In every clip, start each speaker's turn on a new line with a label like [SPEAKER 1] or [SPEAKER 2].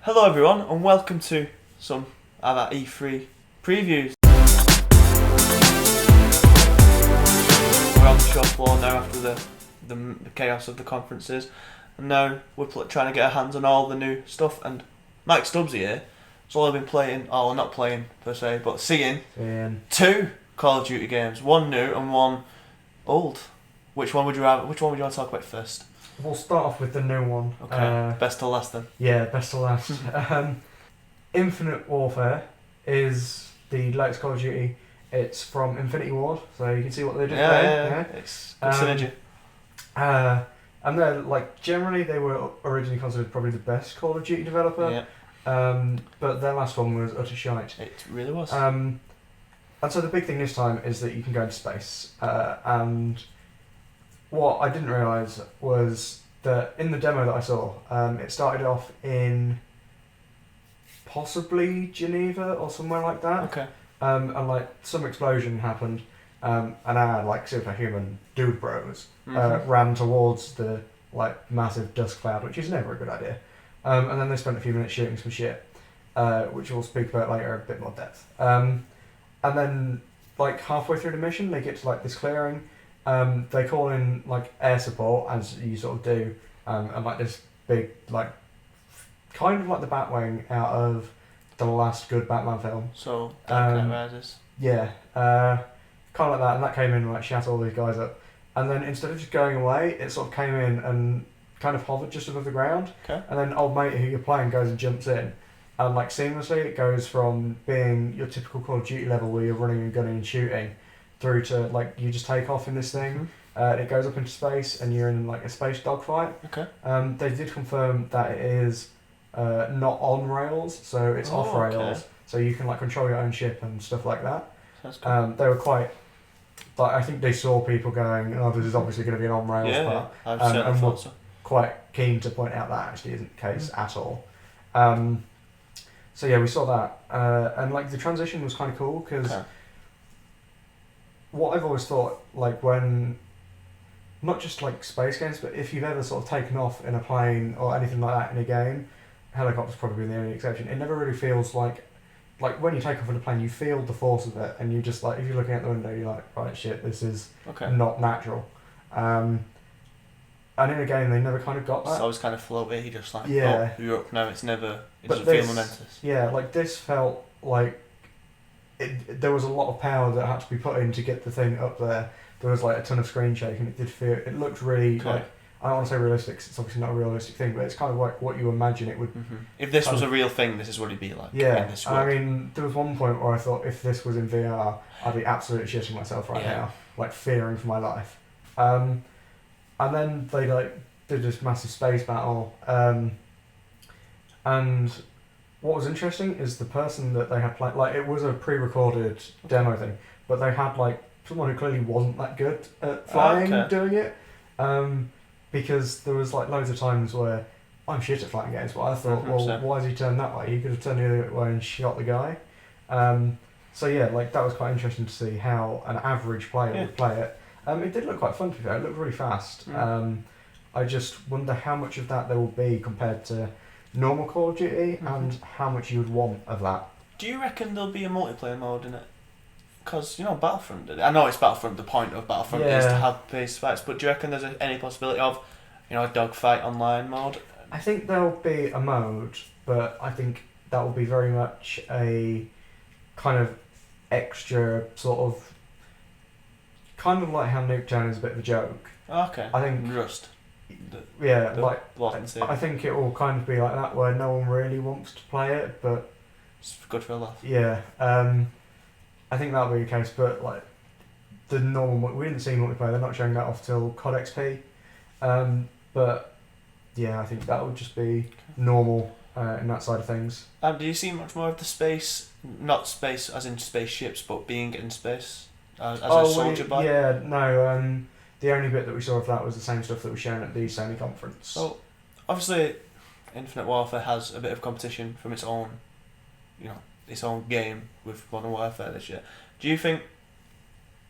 [SPEAKER 1] Hello everyone and welcome to some other E3 previews. We're on the show floor now after the chaos of the conferences, and now we're trying to get our hands on all the new stuff. And Mike Stubbs here, so I've been playing, not playing per se, but seeing two Call of Duty games, one new and one old. Which one would you want to talk about first?
[SPEAKER 2] We'll start off with the new one.
[SPEAKER 1] Okay, best to last then.
[SPEAKER 2] Yeah, best to last. Infinite Warfare is the latest Call of Duty. It's from Infinity Ward, so you can see what they did there.
[SPEAKER 1] Yeah. It's good synergy.
[SPEAKER 2] And they're generally they were originally considered probably the best Call of Duty developer.
[SPEAKER 1] Yeah.
[SPEAKER 2] But their last one was utter shite.
[SPEAKER 1] It really was.
[SPEAKER 2] And so the big thing this time is that you can go into space. And what I didn't realise was that in the demo that I saw, it started off in possibly Geneva or somewhere like that.
[SPEAKER 1] Okay.
[SPEAKER 2] And some explosion happened, and our superhuman dude bros ran towards the massive dust cloud, which is never a good idea. And then they spent a few minutes shooting some shit, which we'll speak about later in a bit more depth. And then halfway through the mission, they get to this clearing. They call in air support, as you sort of do, and this big kind of like the Batwing out of the last good Batman film.
[SPEAKER 1] So Dark Knight Rises.
[SPEAKER 2] Yeah, kind of like that, and that came in and shat all these guys up. And then instead of just going away, it sort of came in and kind of hovered just above the ground.
[SPEAKER 1] Okay.
[SPEAKER 2] And then old mate who you're playing goes and jumps in, and seamlessly it goes from being your typical Call of Duty level where you're running and gunning and shooting, through to you just take off in this thing. It goes up into space and you're in a space dogfight.
[SPEAKER 1] Okay.
[SPEAKER 2] They did confirm that it is not on rails, so it's off rails.
[SPEAKER 1] Okay.
[SPEAKER 2] So you can control your own ship and stuff like that.
[SPEAKER 1] Sounds cool.
[SPEAKER 2] They were quite I think they saw people going, oh, this is obviously going to be an on rails part.
[SPEAKER 1] I've certainly
[SPEAKER 2] and
[SPEAKER 1] thought so.
[SPEAKER 2] Quite keen to point out that actually isn't the case at all. So yeah, we saw that, and the transition was kind of cool because.
[SPEAKER 1] Okay.
[SPEAKER 2] What I've always thought, when, not just space games, but if you've ever sort of taken off in a plane or anything like that in a game, helicopter's probably the only exception, it never really feels like when you take off in a plane, you feel the force of it, and you just if you're looking out the window, you're right, shit, this is not natural. And in a game, they never kind of got that.
[SPEAKER 1] It's always kind of floaty, you just you're up now, it doesn't feel momentous.
[SPEAKER 2] Yeah, this felt there was a lot of power that had to be put in to get the thing up there. There was a ton of screen shake, and it looked really I don't want to say realistic, 'cause it's obviously not a realistic thing, but it's kind of what you imagine it would.
[SPEAKER 1] Mm-hmm. If this was a real thing, this is what it'd be like.
[SPEAKER 2] Yeah, I mean, there was one point where I thought if this was in VR, I'd be absolutely shitting myself right now, fearing for my life. And then they did this massive space battle, and. What was interesting is the person that they had played, it was a pre-recorded demo thing, but they had someone who clearly wasn't that good at flying doing it, because there was loads of times where I'm shit at flying games, but I thought,
[SPEAKER 1] 100%.
[SPEAKER 2] well, why has he turned that way? He could have turned the other way and shot the guy. So yeah, that was quite interesting to see how an average player would play it. It did look quite fun to be fair. It looked really fast. I just wonder how much of that there will be compared to normal Call of Duty, and how much you would want of that.
[SPEAKER 1] Do you reckon there'll be a multiplayer mode in it? Because, Battlefront, I know it's Battlefront, the point of Battlefront is to have base fights, but do you reckon there's any possibility of, a dogfight online mode?
[SPEAKER 2] I think there'll be a mode, but I think that will be very much a kind of extra sort of, kind of like how Nuketown is a bit of a joke.
[SPEAKER 1] Okay.
[SPEAKER 2] I think
[SPEAKER 1] Rust.
[SPEAKER 2] I think it will kind of be like that where no one really wants to play it, but
[SPEAKER 1] it's good for a laugh.
[SPEAKER 2] Yeah, I think that'll be the case. But the normal, we didn't see multiplayer. They're not showing that off till COD XP. But yeah, I think that would just be normal in that side of things.
[SPEAKER 1] Do you see much more of the space? Not space as in spaceships, but being in space as a soldier by?
[SPEAKER 2] Yeah, no. The only bit that we saw of that was the same stuff that was shown at the Sony conference.
[SPEAKER 1] So, obviously, Infinite Warfare has a bit of competition from its own, its own game with Modern Warfare this year. Do you think,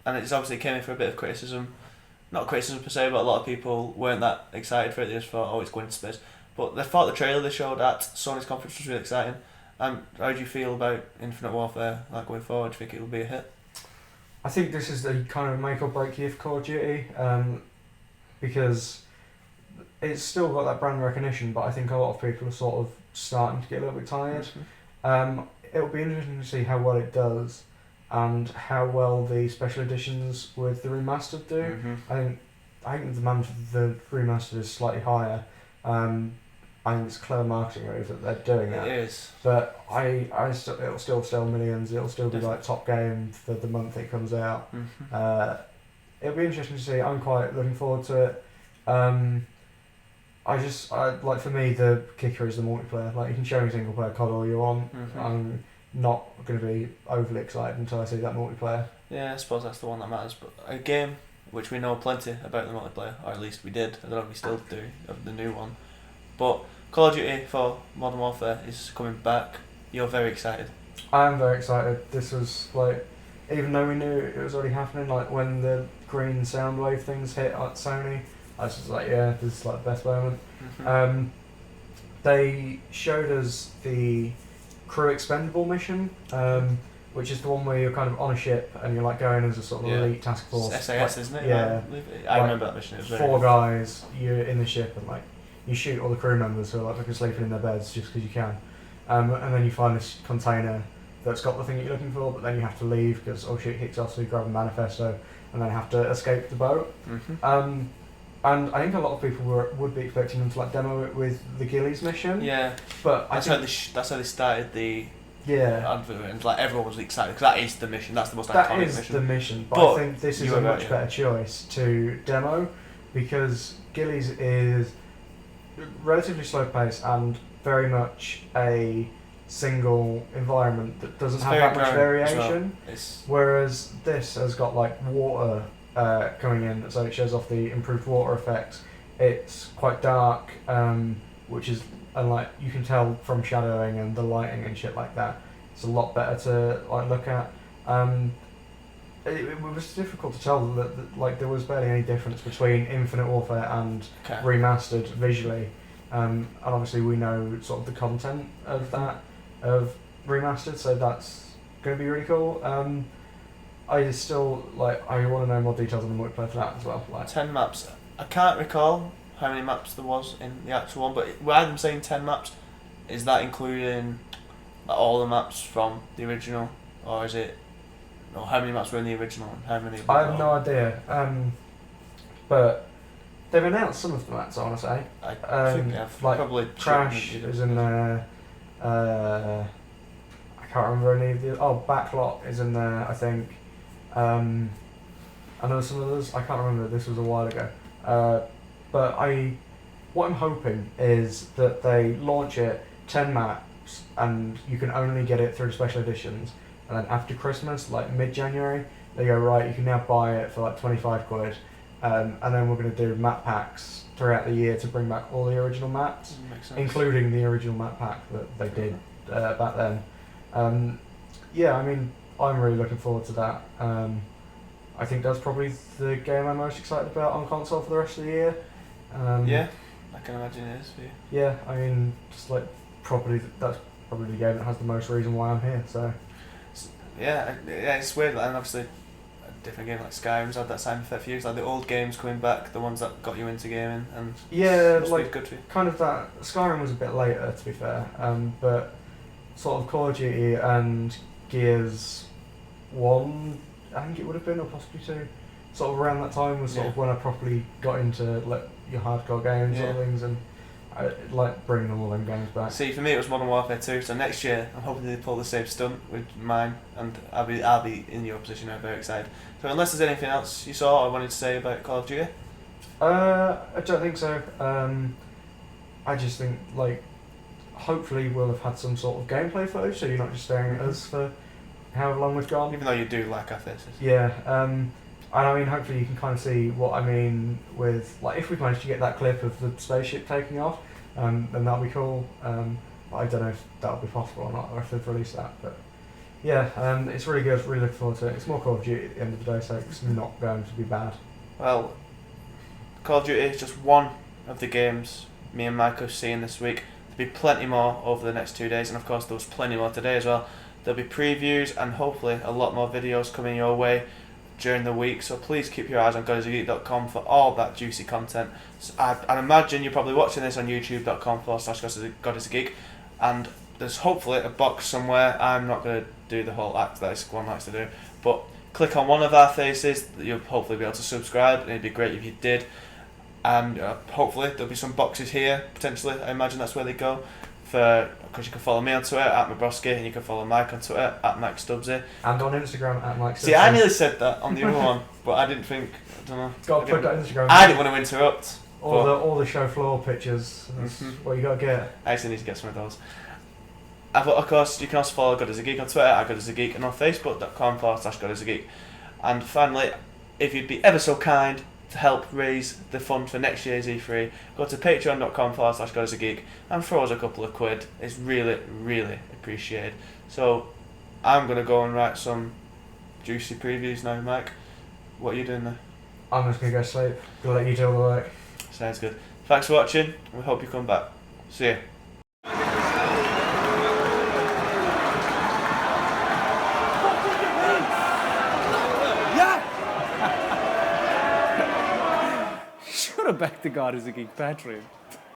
[SPEAKER 1] and it's obviously came in for a bit of criticism, not criticism per se, but a lot of people weren't that excited for it. They just thought, it's going to space. But the trailer they showed at Sony's conference was really exciting. How do you feel about Infinite Warfare going forward? Do you think it will be a hit?
[SPEAKER 2] I think this is the kind of make or break year for Call of Duty, because it's still got that brand recognition, but I think a lot of people are sort of starting to get a little bit tired. It'll be interesting to see how well it does, and how well the special editions with the remastered do. I think the demand for the remastered is slightly higher. I think it's a clever marketing move that they're doing that.
[SPEAKER 1] It is.
[SPEAKER 2] But it'll still sell millions. It'll still be like top game for the month it comes out. It'll be interesting to see. I'm quite looking forward to it. For me, the kicker is the multiplayer. Like, you can show me single player COD all you want. I'm not going to be overly excited until I see that multiplayer.
[SPEAKER 1] Yeah, I suppose that's the one that matters. But a game which we know plenty about the multiplayer, or at least we did. I don't know if we still do of the new one. But Call of Duty for Modern Warfare is coming back. You're very excited.
[SPEAKER 2] I am very excited. This was even though we knew it was already happening, when the green sound wave things hit at Sony, I was just this is the best moment. They showed us the crew expendable mission, which is the one where you're kind of on a ship and you're going as a sort of elite task force.
[SPEAKER 1] It's SAS, isn't it?
[SPEAKER 2] Yeah.
[SPEAKER 1] I remember that mission. It was
[SPEAKER 2] 4 guys, you're in the ship and you shoot all the crew members who are looking sleeping in their beds just because you can, and then you find this container that's got the thing that you're looking for, but then you have to leave because shit kicks off, so you grab a manifesto and then have to escape the boat. And I think a lot of people would be expecting them to demo it with the Gillies mission.
[SPEAKER 1] Yeah,
[SPEAKER 2] but
[SPEAKER 1] that's how they started the advert, and everyone was excited because that is the mission. That's the most iconic mission. That is the mission, but I think this is a much better choice to demo, because Gillies is relatively slow paced and very much a single environment that doesn't have that much variation. Well. Whereas this has got water coming in, so it shows off the improved water effects. It's quite dark, which is, and you can tell from shadowing and the lighting and shit like that. It's a lot better to look at. It was difficult to tell that there was barely any difference between Infinite Warfare and Remastered visually, and obviously we know sort of the content of that of Remastered, so that's going to be really cool. I still I want to know more details on the multiplayer for that as well. 10 maps. I can't recall how many maps there was in the actual one, but why I'm saying 10 maps, is that including all the maps from the original, or is it? Or how many maps were in the original and how many?
[SPEAKER 2] I have no idea. But they've announced some of the maps, I want to say.
[SPEAKER 1] I think they have. Probably
[SPEAKER 2] Crash is in there. I can't remember any of the. Backlot is in there, I think. I know some others. I can't remember. This was a while ago. But what I'm hoping is that they launch it 10 maps, and you can only get it through special editions. And then after Christmas, mid-January, they go, right, you can now buy it for 25 quid. And then we're going to do map packs throughout the year to bring back all the original maps, including the original map pack that they did back then. I'm really looking forward to that. I think that's probably the game I'm most excited about on console for the rest of the year.
[SPEAKER 1] Yeah, I can imagine it is for you.
[SPEAKER 2] Yeah, that's probably the game that has the most reason why I'm here, so...
[SPEAKER 1] Yeah, it's weird, and obviously a different game like Skyrim's had that same effect for you. It's the old games coming back, the ones that got you into gaming, and good for you.
[SPEAKER 2] Kind of that. Skyrim was a bit later, to be fair, but sort of Call of Duty and Gears 1, I think it would have been, or possibly 2, sort of around that time was sort of when I properly got into your hardcore games sort of things, and I like bringing all them games back.
[SPEAKER 1] See, for me it was Modern Warfare 2, so next year I'm hoping they pull the same stunt with mine, and I'll be in your position. I'm very excited. So unless there's anything else you saw or wanted to say about Call of Duty?
[SPEAKER 2] I don't think so. I just think hopefully we'll have had some sort of gameplay footage, so you're not just staring at us for however long we've gone.
[SPEAKER 1] Even though you do like our faces.
[SPEAKER 2] Yeah. And hopefully you can kind of see what I mean with, if we've managed to get that clip of the spaceship taking off, then that'll be cool. But I don't know if that'll be possible or not, or if they've released that. But yeah, it's really good. Really looking forward to it. It's more Call of Duty at the end of the day, so it's not going to be bad.
[SPEAKER 1] Well, Call of Duty is just one of the games me and Mike are seeing this week. There'll be plenty more over the next 2 days, and of course there was plenty more today as well. There'll be previews and hopefully a lot more videos coming your way during the week, so please keep your eyes on GodisaGeek.com for all that juicy content. So I'd imagine you're probably watching this on youtube.com/GodisaGeek, and there's hopefully a box somewhere. I'm not going to do the whole act that this one likes to do, but click on one of our faces, you'll hopefully be able to subscribe, and it'd be great if you did. And hopefully there'll be some boxes here, potentially. I imagine that's where they go. Because you can follow me on Twitter at Mabroski, and you can follow Mike on Twitter at Mike Stubbsy.
[SPEAKER 2] And on Instagram at Mike Stubbsy.
[SPEAKER 1] See, I nearly said that on the other one, but I didn't think. I don't know.
[SPEAKER 2] Got to put that on Instagram.
[SPEAKER 1] I didn't want to interrupt.
[SPEAKER 2] All the show floor pictures. That's what you got to get.
[SPEAKER 1] I actually need to get some of those. Of course, you can also follow GodisaGeek on Twitter at GodisaGeek, and on Facebook.com/GodisaGeek. And finally, if you'd be ever so kind to help raise the fund for next year's E3, go to patreon.com/GodisaGeek and throw us a couple of quid. It's really, really appreciated. So I'm going to go and write some juicy previews now, Mike. What are you doing there?
[SPEAKER 2] I'm just going to go sleep. Gonna let you do all the work.
[SPEAKER 1] Sounds good. Thanks for watching. We hope you come back. See you.
[SPEAKER 3] Should have backed the GodisaGeek Patreon.